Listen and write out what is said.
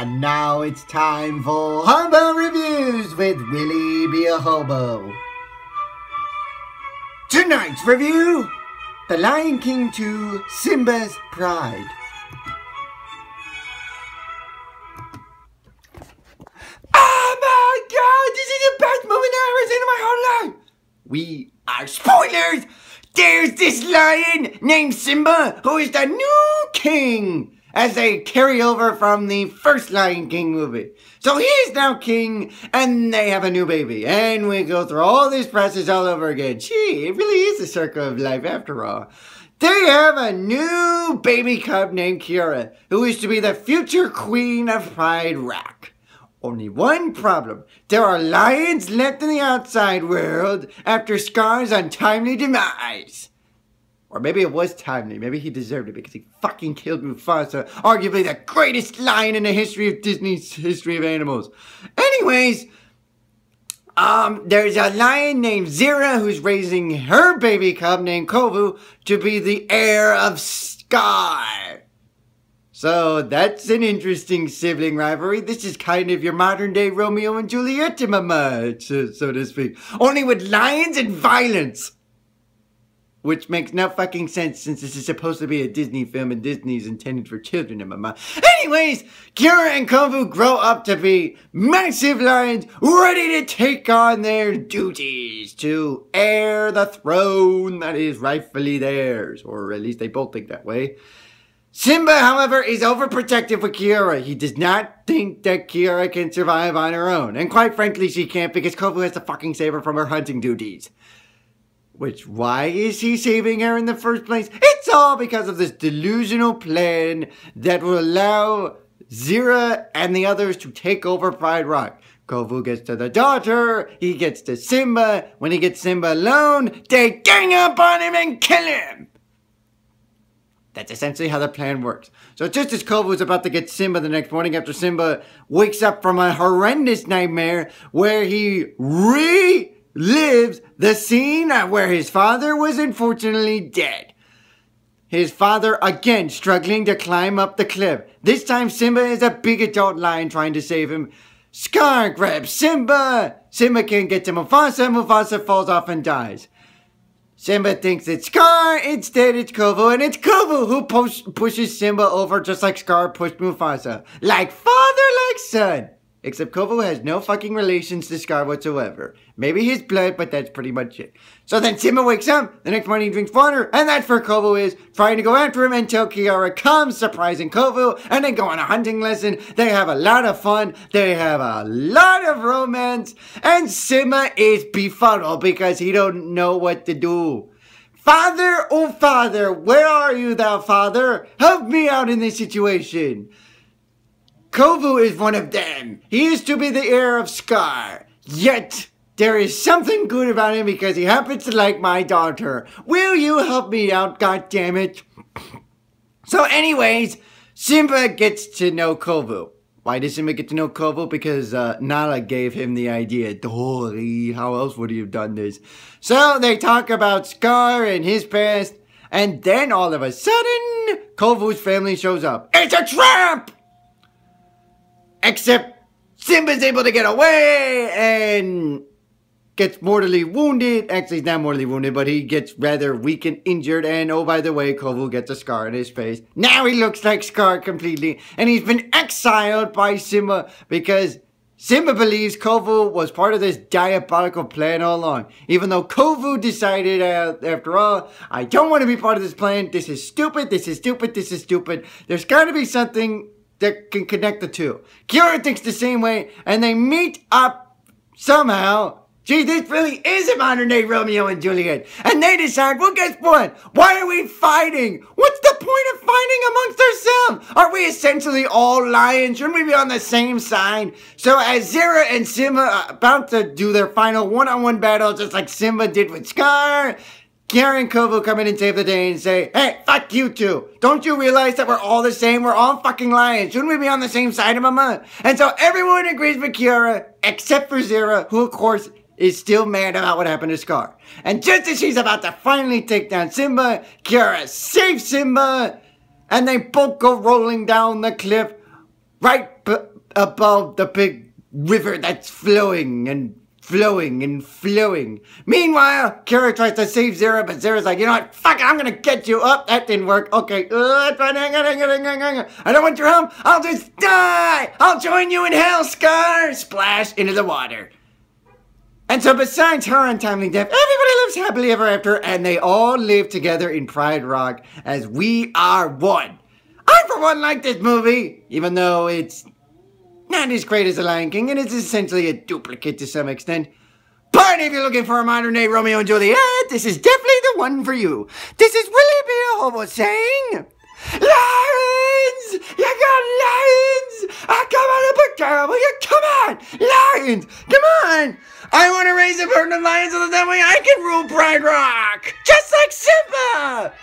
And now it's time for Hobo Reviews with Willie B.A. Hobo. Tonight's review, The Lion King 2, Simba's Pride. Oh my god, this is the best movie I've ever seen in my whole life! We are spoilers! There's this lion named Simba who is the new king! As they carry over from the first Lion King movie. So he's now king, and they have a new baby. And we go through all this process all over again. Gee, it really is a circle of life after all. They have a new baby cub named Kiara, who is to be the future queen of Pride Rock. Only one problem. There are lions left in the outside world after Scar's untimely demise. Or maybe it was timely. Maybe he deserved it because he fucking killed Mufasa. Arguably the greatest lion in the history of Disney's history of animals. Anyways, there's a lion named Zira who's raising her baby cub named Kovu to be the heir of Scar. So that's an interesting sibling rivalry. This is kind of your modern day Romeo and Juliet, mama, so to speak. Only with lions and violence. Which makes no fucking sense since this is supposed to be a Disney film and Disney's intended for children, mama. Anyways, Kiara and Kovu grow up to be massive lions ready to take on their duties to heir the throne that is rightfully theirs. Or at least they both think that way. Simba, however, is overprotective with Kiara. He does not think that Kiara can survive on her own. And quite frankly, she can't because Kovu has to fucking save her from her hunting duties. Which, why is he saving her in the first place? It's all because of this delusional plan that will allow Zira and the others to take over Pride Rock. Kovu gets to the daughter, he gets to Simba. When he gets Simba alone, they gang up on him and kill him. That's essentially how the plan works. So just as Kovu is about to get Simba the next morning after Simba wakes up from a horrendous nightmare where he lives the scene where his father was unfortunately dead. His father, again, struggling to climb up the cliff. This time, Simba is a big adult lion trying to save him. Scar grabs Simba. Simba can't get to Mufasa. Mufasa falls off and dies. Simba thinks it's Scar. Instead, it's Kovu. And it's Kovu who pushes Simba over just like Scar pushed Mufasa. Like father, like son. Except Kovu has no fucking relations to Scar whatsoever. Maybe his blood, but that's pretty much it. So then Simba wakes up, the next morning he drinks water, and that's where Kovu is, trying to go after him until Kiara comes, surprising Kovu, and they go on a hunting lesson. They have a lot of fun, they have a lot of romance, and Simba is befuddled because he don't know what to do. Father, oh father, where are you thou father? Help me out in this situation. Kovu is one of them. He is to be the heir of Scar. Yet, there is something good about him because he happens to like my daughter. Will you help me out, goddammit? So anyways, Simba gets to know Kovu. Why does Simba get to know Kovu? Because Nala gave him the idea. Dory, how else would he have done this? So they talk about Scar and his past. And then all of a sudden, Kovu's family shows up. It's a trap! Except Simba's able to get away and gets mortally wounded. Actually, he's not mortally wounded, but he gets rather weak and injured. And oh, by the way, Kovu gets a scar on his face. Now he looks like Scar completely. And he's been exiled by Simba because Simba believes Kovu was part of this diabolical plan all along. Even though Kovu decided, after all, I don't want to be part of this plan. This is stupid. This is stupid. This is stupid. There's got to be something that can connect the two. Kiara thinks the same way, and they meet up somehow. Gee, this really is a modern day Romeo and Juliet. And they decide, well, guess what? Why are we fighting? What's the point of fighting amongst ourselves? Aren't we essentially all lions? Shouldn't we be on the same side? So as Zira and Simba are about to do their final one-on-one battle, just like Simba did with Scar, Kiara and Kovu come in and save the day and say, hey, fuck you two. Don't you realize that we're all the same? We're all fucking lions. Shouldn't we be on the same side of mama? And so everyone agrees with Kiara, except for Zira, who of course is still mad about what happened to Scar. And just as she's about to finally take down Simba, Kiara saves Simba, and they both go rolling down the cliff right above the big river that's flowing and flowing and flowing. Meanwhile, Kira tries to save Zero, but Zero's like, you know what? Fuck it, I'm gonna get you up. That didn't work. Okay. That's fine. Hang on. I don't want your help. I'll just die. I'll join you in hell, Scar. Splash into the water. And so besides her untimely death, everybody lives happily ever after, and they all live together in Pride Rock as we are one. I, for one, like this movie, even though it's not as great as The Lion King, and it's essentially a duplicate to some extent. But if you're looking for a modern-day Romeo and Juliet, this is definitely the one for you. This is Willie B.A. Hobo saying, Lions! You got lions! I come out of a girl, will you? Come on! Lions! Come on! I want to raise a herd of lions so that way I can rule Pride Rock! Just like Simba!